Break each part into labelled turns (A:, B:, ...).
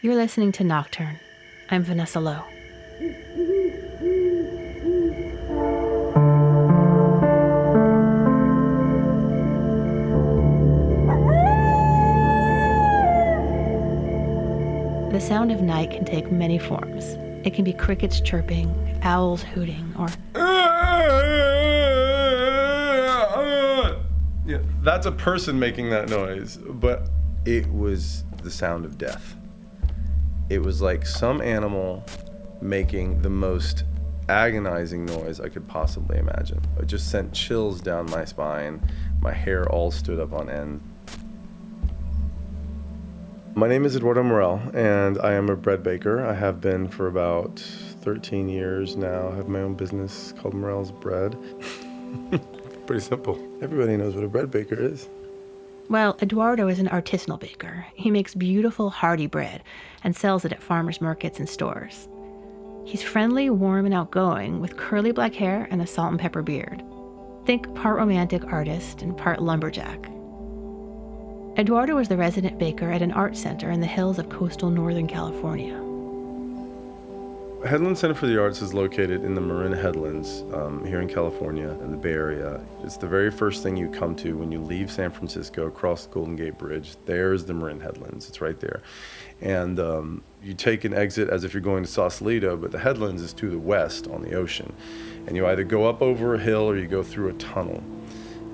A: You're listening to Nocturne. I'm Vanessa Lowe. The sound of night can take many forms. It can be crickets chirping, owls hooting, or...
B: Yeah, that's a person making that noise, but it was the sound of death. It was like some animal making the most agonizing noise I could possibly imagine. It just sent chills down my spine. My hair all stood up on end. My name is Eduardo Morell, and I am a bread baker. I have been for about 13 years now. I have my own business called Morell's Bread. Pretty simple. Everybody knows what a bread baker is.
A: Well, Eduardo is an artisanal baker. He makes beautiful, hearty bread and sells it at farmers markets and stores. He's friendly, warm, and outgoing with curly black hair and a salt and pepper beard. Think part romantic artist and part lumberjack. Eduardo is the resident baker at an art center in the hills of coastal Northern California.
B: Headlands Center for the Arts is located in the Marin Headlands here in California, in the Bay Area. It's the very first thing you come to when you leave San Francisco, across the Golden Gate Bridge. There's the Marin Headlands. It's right there. And you take an exit as if you're going to Sausalito, but the Headlands is to the west on the ocean. And you either go up over a hill or you go through a tunnel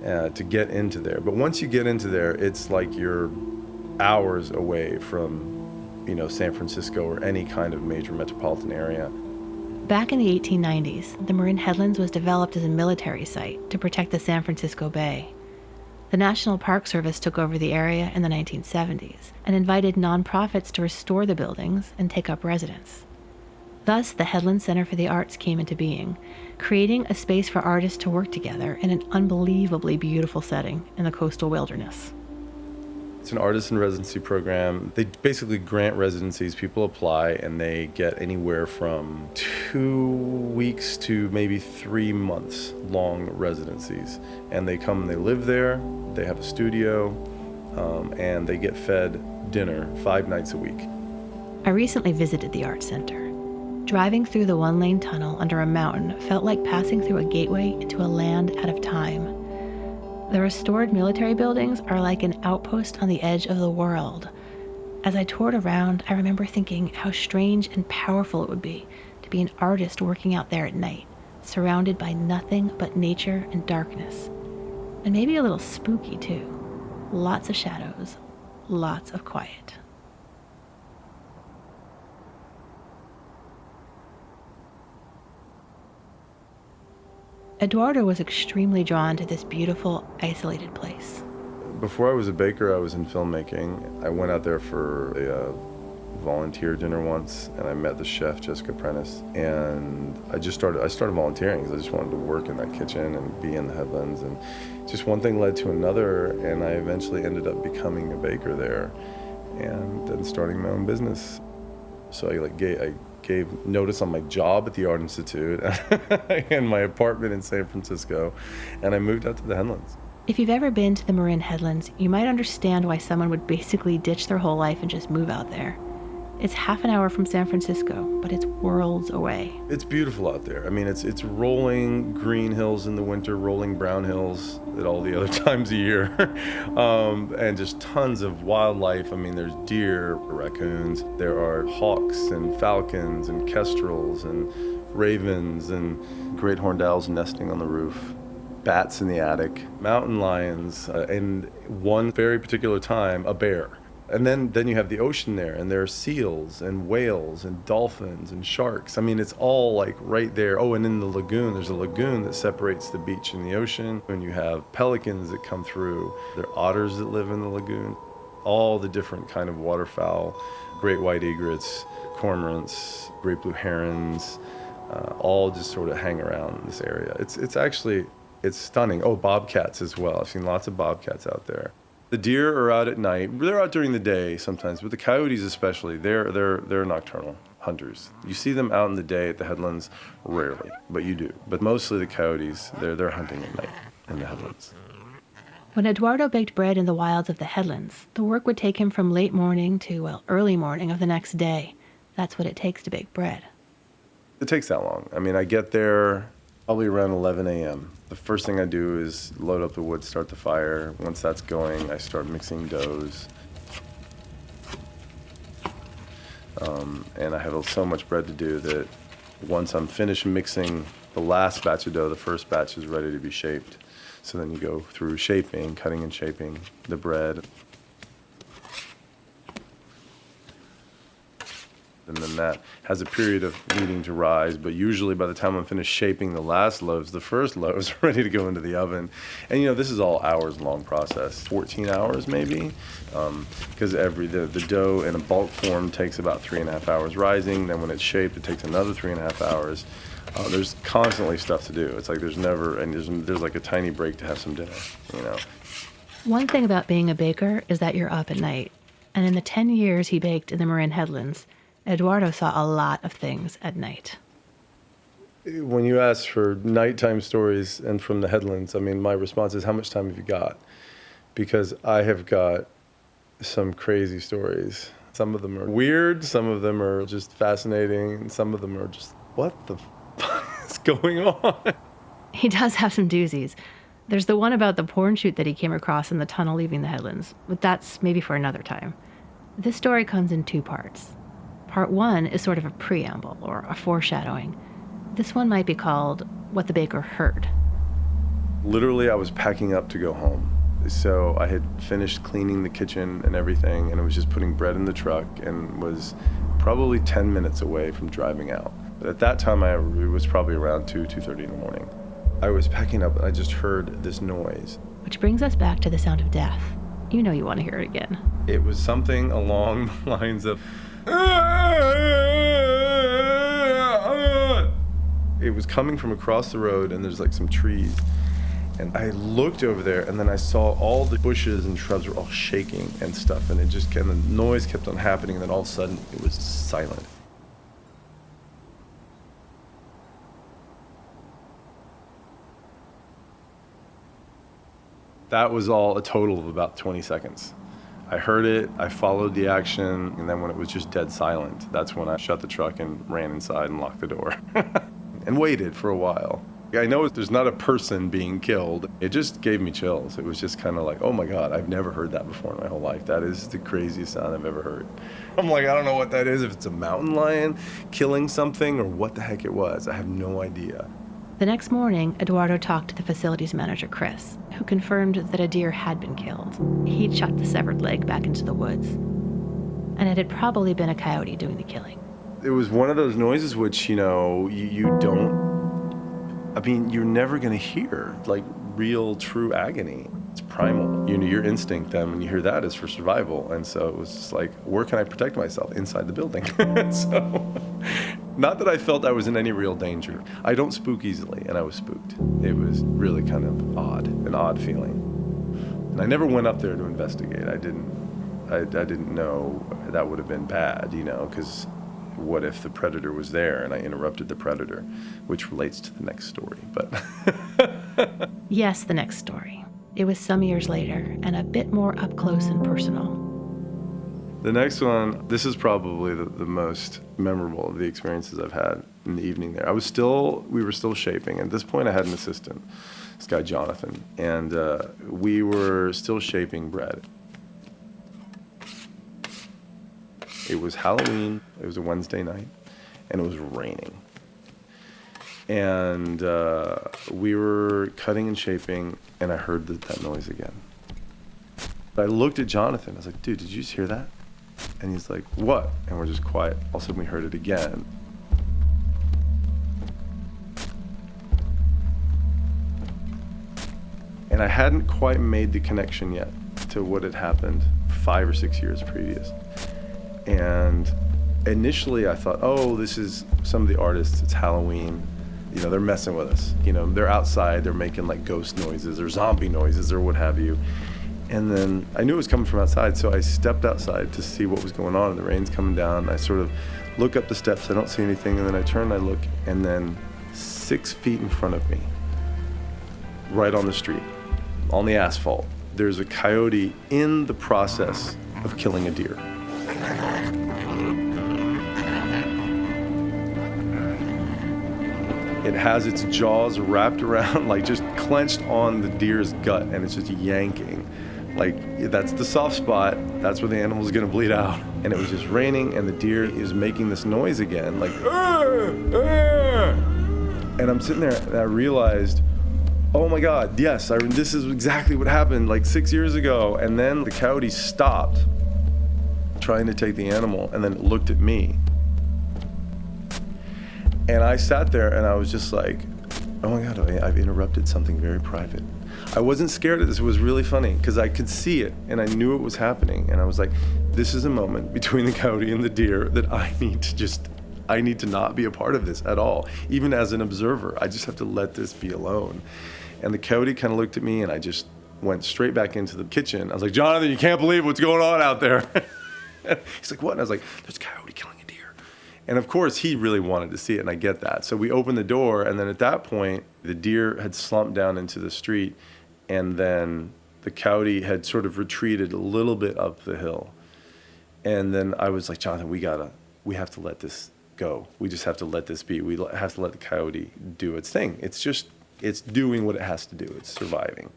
B: to get into there. But once you get into there, it's like you're hours away from San Francisco or any kind of major metropolitan area.
A: Back in the 1890s, the Marin Headlands was developed as a military site to protect the San Francisco Bay. The National Park Service took over the area in the 1970s and invited nonprofits to restore the buildings and take up residence. Thus, the Headlands Center for the Arts came into being, creating a space for artists to work together in an unbelievably beautiful setting in the coastal wilderness.
B: It's an artist in residency program. They basically grant residencies. People apply and they get anywhere from 2 weeks to maybe 3 months long residencies. And they come and they live there, they have a studio, and they get fed dinner 5 nights a week.
A: I recently visited the art center. Driving through the one-lane tunnel under a mountain felt like passing through a gateway into a land out of time. The restored military buildings are like an outpost on the edge of the world. As I toured around, I remember thinking how strange and powerful it would be to be an artist working out there at night, surrounded by nothing but nature and darkness. And maybe a little spooky, too. Lots of shadows, lots of quiet. Eduardo was extremely drawn to this beautiful, isolated place.
B: Before I was a baker, I was in filmmaking. I went out there for a volunteer dinner once, and I met the chef, Jessica Prentice, and I started volunteering because I just wanted to work in that kitchen and be in the Headlands, and just one thing led to another, and I eventually ended up becoming a baker there, and then starting my own business. So I gave notice on my job at the Art Institute and my apartment in San Francisco, and I moved out to the Headlands.
A: If you've ever been to the Marin Headlands, you might understand why someone would basically ditch their whole life and just move out there. It's half an hour from San Francisco, but it's worlds away.
B: It's beautiful out there. I mean, it's rolling green hills in the winter, rolling brown hills at all the other times of year, and just tons of wildlife. I mean, there's deer, raccoons, there are hawks and falcons and kestrels and ravens and great horned owls nesting on the roof, bats in the attic, mountain lions, and one very particular time, a bear. And then you have the ocean there, and there are seals and whales and dolphins and sharks. I mean, it's all like right there. Oh, and in the lagoon, there's a lagoon that separates the beach and the ocean. And you have pelicans that come through. There are otters that live in the lagoon. All the different kind of waterfowl, great white egrets, cormorants, great blue herons, all just sort of hang around in this area. It's stunning. Oh, bobcats as well. I've seen lots of bobcats out there. The deer are out at night. They're out during the day sometimes, but the coyotes especially, they're nocturnal hunters. You see them out in the day at the Headlands rarely, but you do. But mostly the coyotes, they're hunting at night in the Headlands.
A: When Eduardo baked bread in the wilds of the Headlands, the work would take him from late morning to, well, early morning of the next day. That's what it takes to bake bread.
B: It takes that long. I mean, I get there probably around 11 a.m. The first thing I do is load up the wood, start the fire. Once that's going, I start mixing doughs. And I have so much bread to do that once I'm finished mixing the last batch of dough, the first batch is ready to be shaped. So then you go through shaping, cutting and shaping the bread. And then that has a period of needing to rise, but usually by the time I'm finished shaping the last loaves, the first loaves are ready to go into the oven. And this is all hours long process, 14 hours maybe, because the dough in a bulk form takes about 3.5 hours rising. Then when it's shaped, it takes another 3.5 hours. There's constantly stuff to do. It's like there's never, and there's like a tiny break to have some dinner,
A: One thing about being a baker is that you're up at night. And in the 10 years he baked in the Marin Headlands, Eduardo saw a lot of things at night.
B: When you ask for nighttime stories and from the Headlands, I mean, my response is, how much time have you got? Because I have got some crazy stories. Some of them are weird, some of them are just fascinating, and some of them are just, what the fuck is going on?
A: He does have some doozies. There's the one about the porn shoot that he came across in the tunnel leaving the Headlands, but that's maybe for another time. This story comes in 2 parts. Part 1 is sort of a preamble or a foreshadowing. This one might be called What the Baker Heard.
B: Literally, I was packing up to go home. So I had finished cleaning the kitchen and everything, and I was just putting bread in the truck and was probably 10 minutes away from driving out. But at that time, it was probably around 2:30 in the morning. I was packing up and I just heard this noise.
A: Which brings us back to the sound of death. You know you want to hear it again.
B: It was something along the lines of... It was coming from across the road, and there's like some trees. And I looked over there, and then I saw all the bushes and shrubs were all shaking and stuff, and the noise kept on happening, and then all of a sudden it was silent. That was all a total of about 20 seconds. I heard it, I followed the action, and then when it was just dead silent, that's when I shut the truck and ran inside and locked the door. And waited for a while. I know there's not a person being killed. It just gave me chills. It was just kind of like, oh my God, I've never heard that before in my whole life. That is the craziest sound I've ever heard. I'm like, I don't know what that is, if it's a mountain lion killing something or what the heck it was. I have no idea.
A: The next morning, Eduardo talked to the facilities manager, Chris, who confirmed that a deer had been killed. He'd shot the severed leg back into the woods. And it had probably been a coyote doing the killing.
B: It was one of those noises which, you don't, I mean, you're never going to hear, like, real, true agony. It's primal. Your instinct then when you hear that is for survival. And so it was just like, where can I protect myself? Inside the building. So, not that I felt I was in any real danger. I don't spook easily, and I was spooked. It was really kind of odd, an odd feeling. And I never went up there to investigate. I didn't know that would have been bad, because what if the predator was there and I interrupted the predator, which relates to the next story, but...
A: Yes, the next story. It was some years later and a bit more up close and personal.
B: The next one, this is probably the most memorable of the experiences I've had in the evening there. We were still shaping. At this point, I had an assistant, this guy Jonathan, and we were still shaping bread. It was Halloween, it was a Wednesday night, and it was raining. And we were cutting and shaping, and I heard that noise again. I looked at Jonathan, I was like, dude, did you just hear that? And he's like, what? And we're just quiet. All of a sudden we heard it again. And I hadn't quite made the connection yet to what had happened 5 or 6 years previous. And initially I thought, oh, this is some of the artists, it's Halloween. They're messing with us. They're outside, they're making like ghost noises or zombie noises or what have you. And then I knew it was coming from outside, so I stepped outside to see what was going on, and the rain's coming down. I sort of look up the steps, I don't see anything, and then I turn and I look, and then 6 feet in front of me, right on the street, on the asphalt, there's a coyote in the process of killing a deer. It has its jaws wrapped around, like just clenched on the deer's gut, and it's just yanking. Like, that's the soft spot. That's where the animal's gonna bleed out. And it was just raining, and the deer is making this noise again, like, "Arr, arr." And I'm sitting there, and I realized, oh my God, yes, this is exactly what happened like 6 years ago. And then the coyote stopped trying to take the animal, and then it looked at me. And I sat there and I was just like, oh my God, I've interrupted something very private. I wasn't scared of this. It was really funny because I could see it and I knew it was happening. And I was like, this is a moment between the coyote and the deer that I need to not be a part of this at all. Even as an observer, I just have to let this be alone. And the coyote kind of looked at me and I just went straight back into the kitchen. I was like, Jonathan, you can't believe what's going on out there. He's like, what? And I was like, there's a coyote killing a deer. And of course, he really wanted to see it, and I get that. So we opened the door, and then at that point, the deer had slumped down into the street, and then the coyote had sort of retreated a little bit up the hill. And then I was like, Jonathan, we have to let this go. We just have to let this be. We have to let the coyote do its thing. It's doing what it has to do. It's surviving.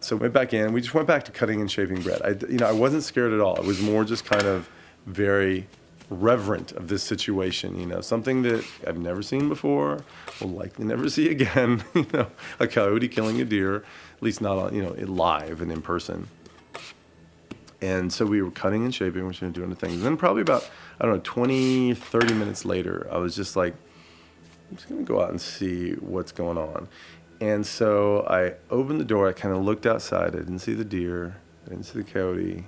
B: So we went back in. We just went back to cutting and shaping bread. I wasn't scared at all. It was more just kind of very reverent of this situation, something that I've never seen before, will likely never see again, a coyote killing a deer, at least not on, live and in person. And so we were cutting and shaping, we were doing the things. And then probably about, 20, 30 minutes later, I was just like, I'm just gonna go out and see what's going on. And so I opened the door, I kind of looked outside, I didn't see the deer, I didn't see the coyote,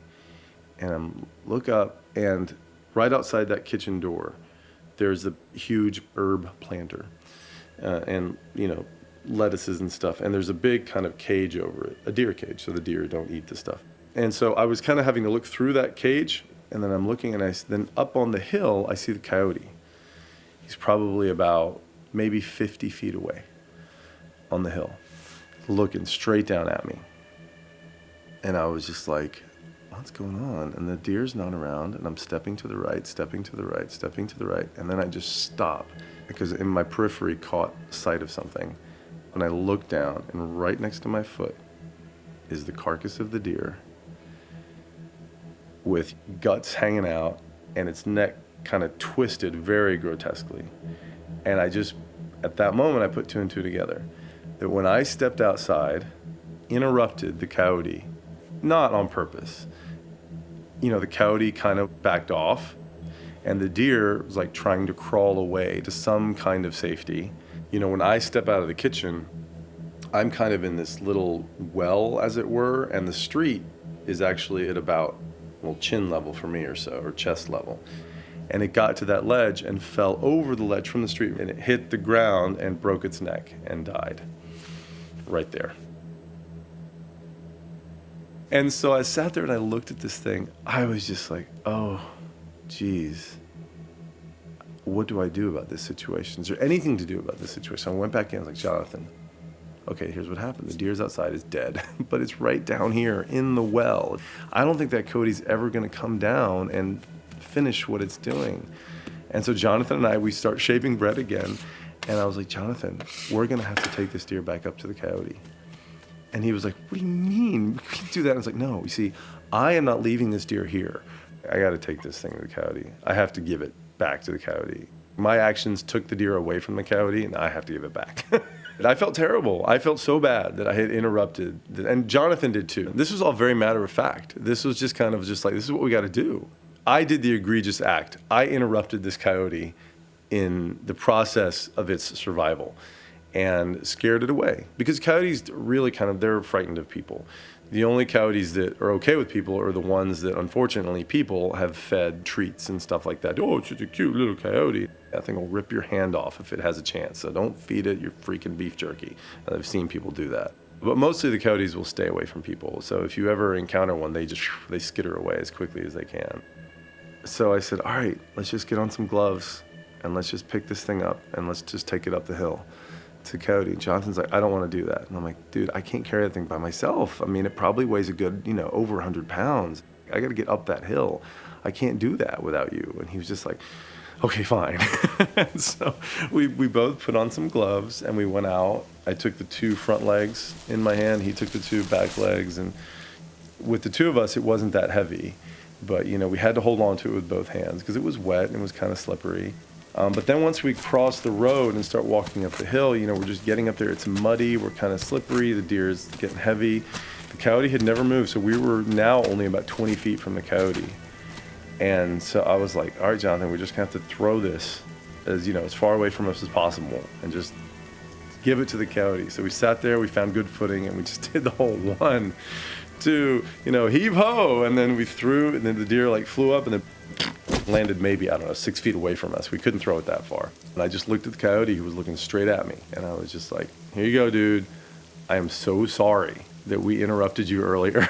B: and I look up, and right outside that kitchen door, there's a huge herb planter and, lettuces and stuff. And there's a big kind of cage over it, a deer cage, so the deer don't eat the stuff. And so I was kind of having to look through that cage, and then I'm looking, and then up on the hill, I see the coyote. He's probably about maybe 50 feet away on the hill, looking straight down at me. And I was just like, what's going on? And the deer's not around, and I'm stepping to the right, stepping to the right, stepping to the right, and then I just stop because in my periphery caught sight of something. When I look down, and right next to my foot is the carcass of the deer with guts hanging out and its neck kind of twisted very grotesquely. And at that moment, I put two and two together, that when I stepped outside, interrupted the coyote, not on purpose. The coyote kind of backed off, and the deer was like trying to crawl away to some kind of safety. When I step out of the kitchen, I'm kind of in this little well, as it were, and the street is actually at about, chin level for me or so, or chest level. And it got to that ledge and fell over the ledge from the street, and it hit the ground and broke its neck and died right there. And so I sat there and I looked at this thing. I was just like, oh, geez, what do I do about this situation? Is there anything to do about this situation? I went back in, I was like, Jonathan, okay, here's what happened. The deer's outside is dead, but it's right down here in the well. I don't think that coyote's ever gonna come down and finish what it's doing. And so Jonathan and I, we start shaping bread again. And I was like, Jonathan, we're gonna have to take this deer back up to the coyote. And he was like, what do you mean? We can't do that. And I was like, no, you see, I am not leaving this deer here. I got to take this thing to the coyote. I have to give it back to the coyote. My actions took the deer away from the coyote, and I have to give it back. And I felt terrible. I felt so bad that I had interrupted. And Jonathan did too. This was all very matter of fact. This was just kind of just like, this is what we got to do. I did the egregious act. I interrupted this coyote in the process of its survival and scared it away. Because coyotes really they're frightened of people. The only coyotes that are okay with people are the ones that, unfortunately, people have fed treats and stuff like that. Oh, it's such a cute little coyote. That thing will rip your hand off if it has a chance. So don't feed it your freaking beef jerky. I've seen people do that. But mostly the coyotes will stay away from people. So if you ever encounter one, they skitter away as quickly as they can. So I said, all right, let's just get on some gloves and let's just pick this thing up and let's just take it up the hill to Cody. Jonathan's like, I don't want to do that. And I'm like, dude, I can't carry that thing by myself. I mean, it probably weighs a good, over 100 pounds. I got to get up that hill. I can't do that without you. And he was just like, okay, fine. So we both put on some gloves and we went out. I took the 2 front legs in my hand. He took the 2 back legs. And with the 2 of us, it wasn't that heavy. But, we had to hold on to it with both hands because it was wet and it was kind of slippery. But then once we cross the road and start walking up the hill, we're just getting up there. It's muddy. We're kind of slippery. The deer is getting heavy. The coyote had never moved. So we were now only about 20 feet from the coyote. And so I was like, all right, Jonathan, we're just going to have to throw this as far away from us as possible and just give it to the coyote. So we sat there, we found good footing, and we just did the whole 1, 2, heave ho. And then we threw, and then the deer flew up and then landed maybe, 6 feet away from us. We couldn't throw it that far. And I just looked at the coyote who was looking straight at me. And I was just like, here you go, dude. I am so sorry that we interrupted you earlier.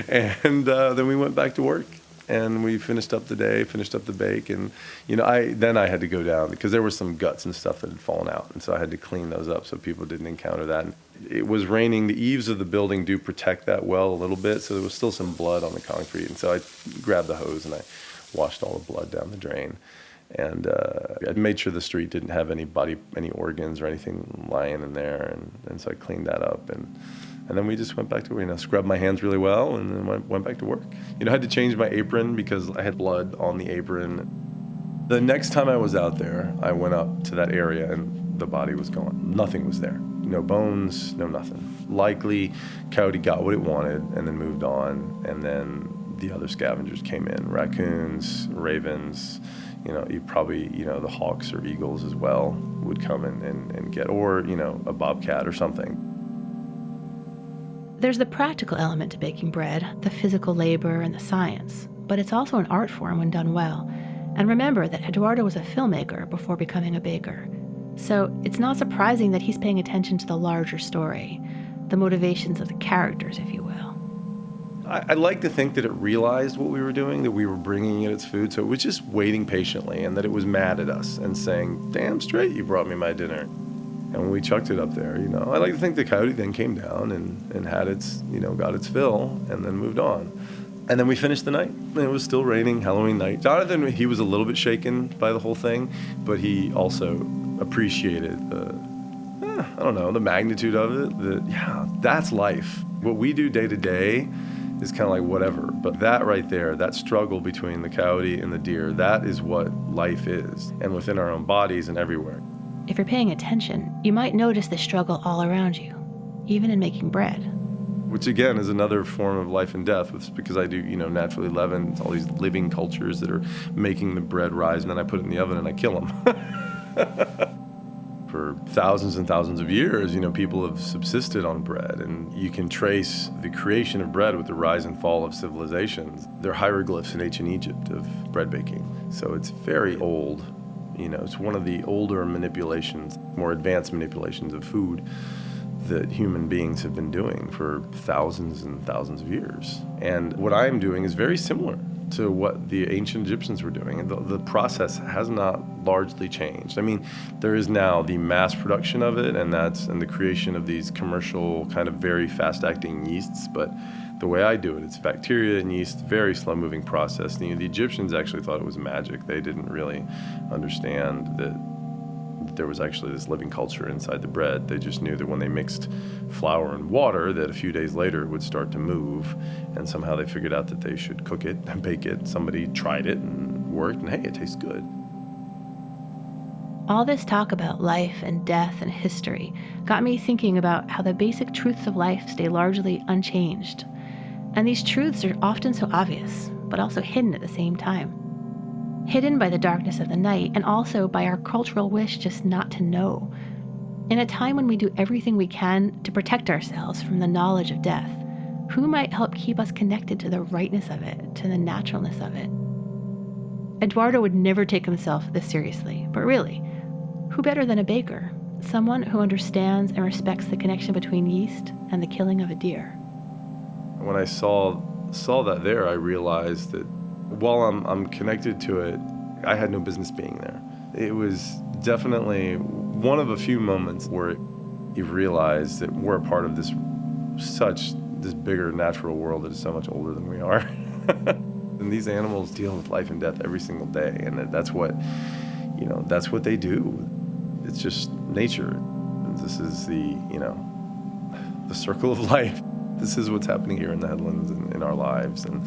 B: And then we went back to work. And we finished up the day, finished up the bake, and I had to go down because there were some guts and stuff that had fallen out, and so I had to clean those up so people didn't encounter that. And it was raining. The eaves of the building do protect that well a little bit, so there was still some blood on the concrete, and so I grabbed the hose and I washed all the blood down the drain. And I made sure the street didn't have any organs or anything lying in there, and so I cleaned that up. And then we just went back to scrubbed my hands really well, and then went back to work. I had to change my apron because I had blood on the apron. The next time I was out there, I went up to that area, and the body was gone. Nothing was there. No bones, no nothing. Likely, coyote got what it wanted and then moved on, and then the other scavengers came in. Raccoons, ravens, you probably, the hawks or eagles as well would come in and get, or, a bobcat or something.
A: There's the practical element to baking bread, the physical labor and the science, but it's also an art form when done well. And remember that Eduardo was a filmmaker before becoming a baker. So it's not surprising that he's paying attention to the larger story, the motivations of the characters, if you will.
B: I like to think that it realized what we were doing, that we were bringing it its food, so it was just waiting patiently, and that it was mad at us and saying, damn straight you brought me my dinner. And we chucked it up there, I like to think the coyote then came down and had its, got its fill and then moved on. And then we finished the night. And it was still raining, Halloween night. Jonathan, he was a little bit shaken by the whole thing, but he also appreciated the magnitude of it. That's life. What we do day to day is kind of like whatever. But that right there, that struggle between the coyote and the deer, that is what life is. And within our own bodies and everywhere.
A: If you're paying attention, you might notice the struggle all around you, even in making bread.
B: Which again is another form of life and death, because I do, naturally leaven, all these living cultures that are making the bread rise, and then I put it in the oven and I kill them. For thousands and thousands of years, people have subsisted on bread, and you can trace the creation of bread with the rise and fall of civilizations. There are hieroglyphs in ancient Egypt of bread baking, so it's very old. It's one of the older manipulations, more advanced manipulations of food that human beings have been doing for thousands and thousands of years. And what I'm doing is very similar to what the ancient Egyptians were doing. And the process has not largely changed. I mean, there is now the mass production of it, and the creation of these commercial kind of very fast-acting yeasts, but the way I do it, it's bacteria and yeast, very slow-moving process. The Egyptians actually thought it was magic. They didn't really understand that there was actually this living culture inside the bread. They just knew that when they mixed flour and water, that a few days later it would start to move, and somehow they figured out that they should cook it and bake it. Somebody tried it and worked, and hey, it tastes good.
A: All this talk about life and death and history got me thinking about how the basic truths of life stay largely unchanged. And these truths are often so obvious, but also hidden at the same time. Hidden by the darkness of the night, and also by our cultural wish just not to know. In a time when we do everything we can to protect ourselves from the knowledge of death, who might help keep us connected to the rightness of it, to the naturalness of it? Eduardo would never take himself this seriously, but really, who better than a baker? Someone who understands and respects the connection between yeast and the killing of a deer.
B: When I saw that there, I realized that while I'm connected to it, I had no business being there. It was definitely one of a few moments where you realize that we're a part of this bigger natural world that is so much older than we are. And these animals deal with life and death every single day, and that's what they do. It's just nature. This is the circle of life. This is what's happening here in the Headlands and in our lives, and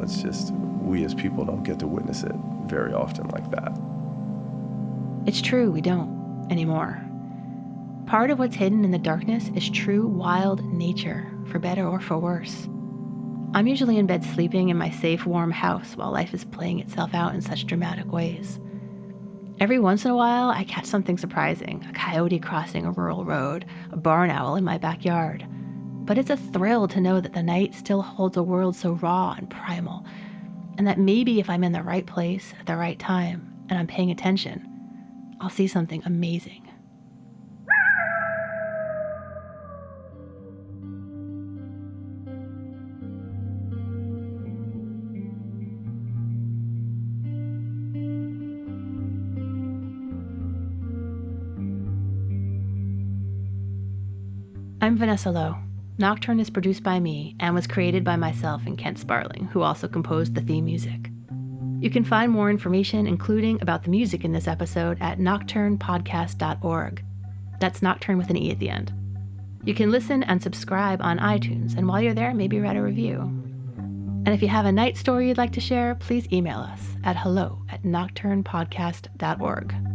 B: it's just we as people don't get to witness it very often like that.
A: It's true, we don't anymore. Part of what's hidden in the darkness is true wild nature, for better or for worse. I'm usually in bed sleeping in my safe, warm house while life is playing itself out in such dramatic ways. Every once in a while, I catch something surprising, a coyote crossing a rural road, a barn owl in my backyard. But it's a thrill to know that the night still holds a world so raw and primal, and that maybe if I'm in the right place at the right time and I'm paying attention, I'll see something amazing. I'm Vanessa Lowe. Nocturne is produced by me and was created by myself and Kent Sparling, who also composed the theme music. You can find more information, including about the music in this episode, at nocturnepodcast.org. That's Nocturne with an E at the end. You can listen and subscribe on iTunes, and while you're there, maybe write a review. And if you have a night story you'd like to share, please email us at hello@nocturnepodcast.org.